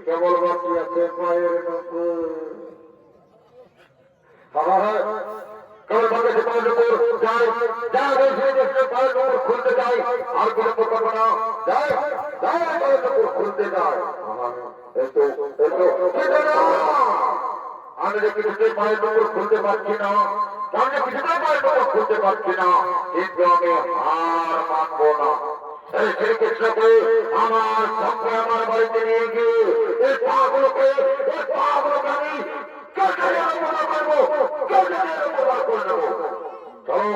কেবল বাকি আছে পায়ের নকুর। কেবল বাকি আছে পায়ের নকুর। যাই যাই শ্রীকৃষ্ণ পায়ের নকুর খুলতে যাই, আর বিলম্ব করবো না। যাই যাই পায়ের নকুর খুলতে যাই। আমি যে কিছুতেই পায়ের নকুর খুলতে পারছি না, আমি যে কিছুতেই পায়ের নকুর খুলতে পারছি না, কিন্তু আমি হার মানবো না। এই শ্রীকৃষ্ণকে আমার সঙ্গে আমার বাড়িতে নিয়ে গিয়ে এই পাগুলোকে আমি করবো, চলো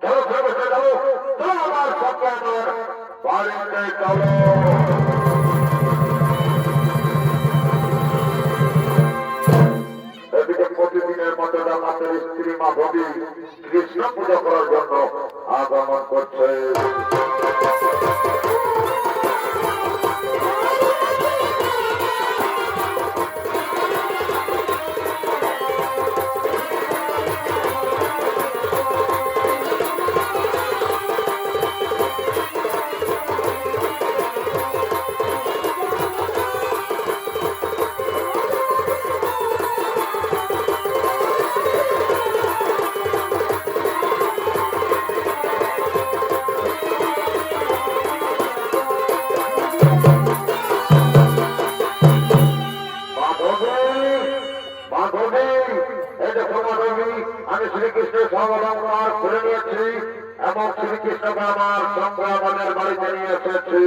চলো শ্রীকৃষ্ণ চলো, চলো আমার সঙ্গে আমার বাড়িতে চলো। প্রতিদিনের মতো আমাদের স্ত্রী মাধবী কৃষ্ণ পূজা করার জন্য আগমন করছে। আমি শ্রীকৃষ্ণের সর্বলঙ্কার খুলে নিয়েছি এবং শ্রীকৃষ্ণকে আমার সঙ্গে আমাদের বাড়িতে নিয়ে এসেছি।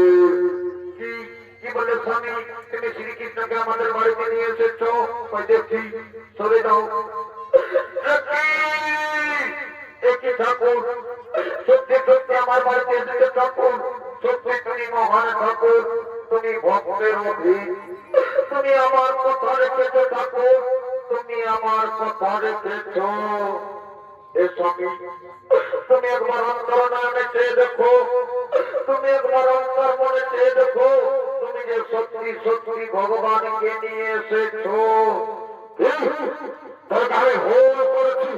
কি বলে স্বামী, তুমি শ্রীকৃষ্ণকে আমাদের বাড়িতে নিয়ে এসেছ? দেখছি, চলে যাও। একই ঠাকুর, সত্যি সত্যি আমার বাড়িতে এসেছে ঠাকুর, সত্যি তুমি মহান ঠাকুর, তুমি ভক্তের অধীন, তুমি আমার কথা রেখেছ ঠাকুর, তুমি আমার কথা রেখেছ। তুমি একবার অন্তরনয়নে চেয়ে দেখো, তুমি একবার অন্তর মনে চেয়ে দেখো, তুমি যে সত্যি সত্যি ভগবানকে নিয়ে এসেছ। আমি হোল করেছি,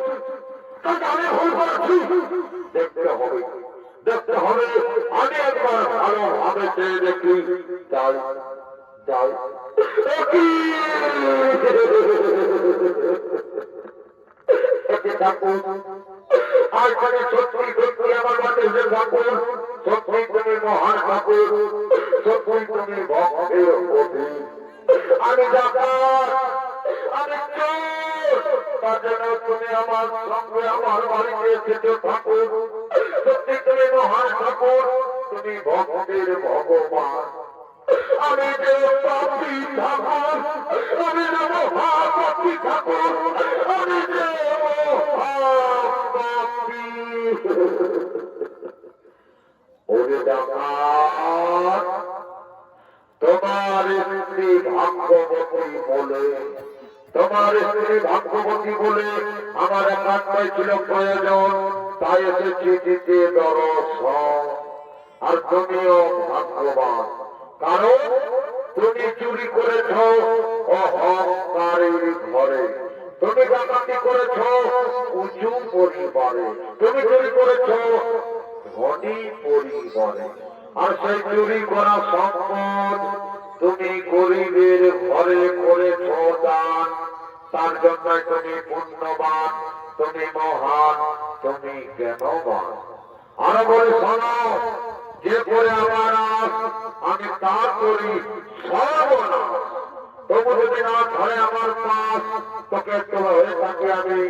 দেখতে হবে, দেখতে হবে। আমি একবার ভালোভাবে চেয়ে দেখি। যাই যাই ঠাকুর, আর মানে সত্যি সত্যি আমার মাঝে ঠাকুর, সত্যি তুমি মহান ঠাকুর, সত্যি তুমি ভক্তের অধীন। আমি ডাকাত, আমি চোর, তার জন্য তুমি আমার সঙ্গে আমার বাড়িতে এসেছো ঠাকুর, সত্যি তুমি মহান ঠাকুর, তুমি ভক্তের ভগবান। আমি যে পাপী ঠাকুর, আমি যে মহাপাপী ঠাকুর, আমি যে মহাপাপী। ওরে ডাকাত, তোমার স্ত্রী ভাগ্যবতী বলে, তোমার স্ত্রী ভাগ্যবতী বলে আমার একান্তই ছিল প্রয়োজন, তাই এসেছি দিতে দর্শন। আর তুমিও ভাগ্যবান, কারণ তুমি চুরি করেছ অহংকারের ঘরে, তুমি ডাকাতি করেছ উঁচু পরিবারে, তুমি চুরি করেছ ধনী পরিবারে। আর সেই চুরি করা সম্পদ তুমি গরিবের ঘরে করেছ দান, তার জন্য তুমি পুণ্যবান, তুমি মহান, তুমি জ্ঞানবান। আরো বলে শোনো, যে করে আমার আমি তা করি সর্বনাশ। তবু যদি না ধরে আমার পাশ, তোকে তোলা হয়ে থাকি আমি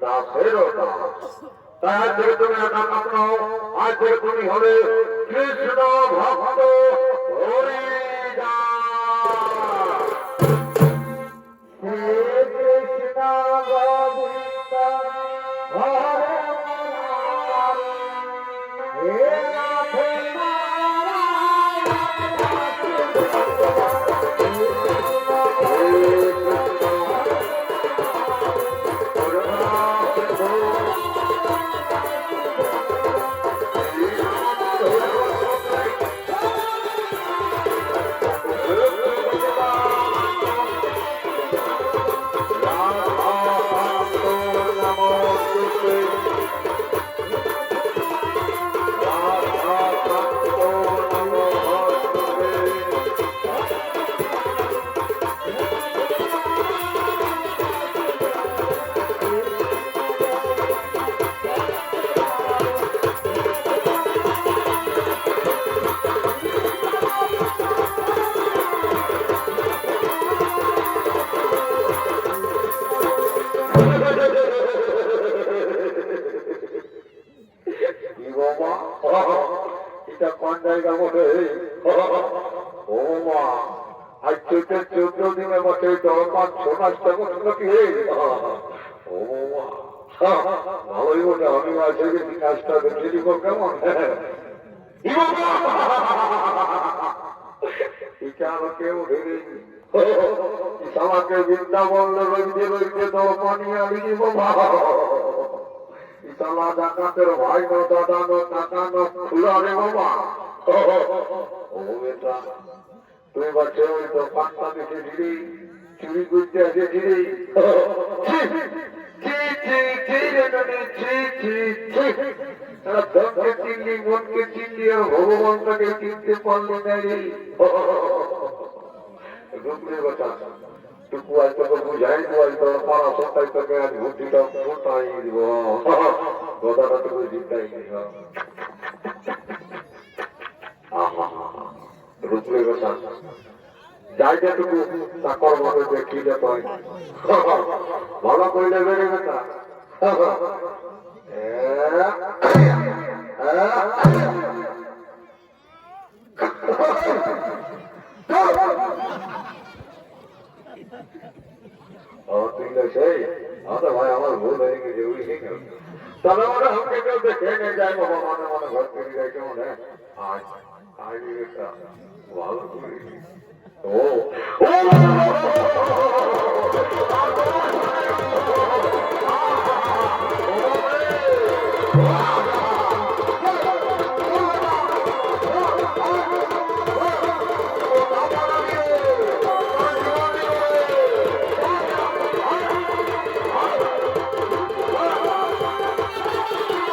দাসেরও দাস। তাই আজ থেকে তুমি নাম নাও, আজ থেকে তুমি হবে কৃষ্ণ ভক্ত হরি কৃষ্ণ গোবিন্দ হরে আজ চৈতের 14 দিনের মাঠে 5-6 বছর নাকি ও ভালোই ওটা আমি আজকে গেছি কাজটা দেখে দিব কেমন কেউ ধরে আমাকে বৃন্দাবন রইতে রইতে তো পানি আনি বাবা ইতালা ডাকাতের ভাই নো দাদা নো কাকা নো খুলা রে বাবা ও বেটা তুই বাচ্চা ওই তো পাঁচটা দেখে দিলি চুরি করতে আসে দিলি ধনকে চিনলি মনকে চিনলি আর ভগবানটাকে চিনতে পারলি না রে রূপরে কথা টুকু আজ তোকে বুঝাই দেবো আজ তোর পাড়া সত্তাই তোকে আজ বুদ্ধিটা ফোটাই দিব কথাটা তোকে চিন্তাই দিব রূপরে কথা যাই যেটুকু চাকর মতো দেখি যে তুই ভালো করলে বেড়ে বেটা সেই ভাই আমার ভুল হয়ে গেছে তবে ওরা আমাকে কেউ দেখে নিয়ে যায় বাবা মনে মনে ঘর থেকে যায় কেমন ভালো করে ও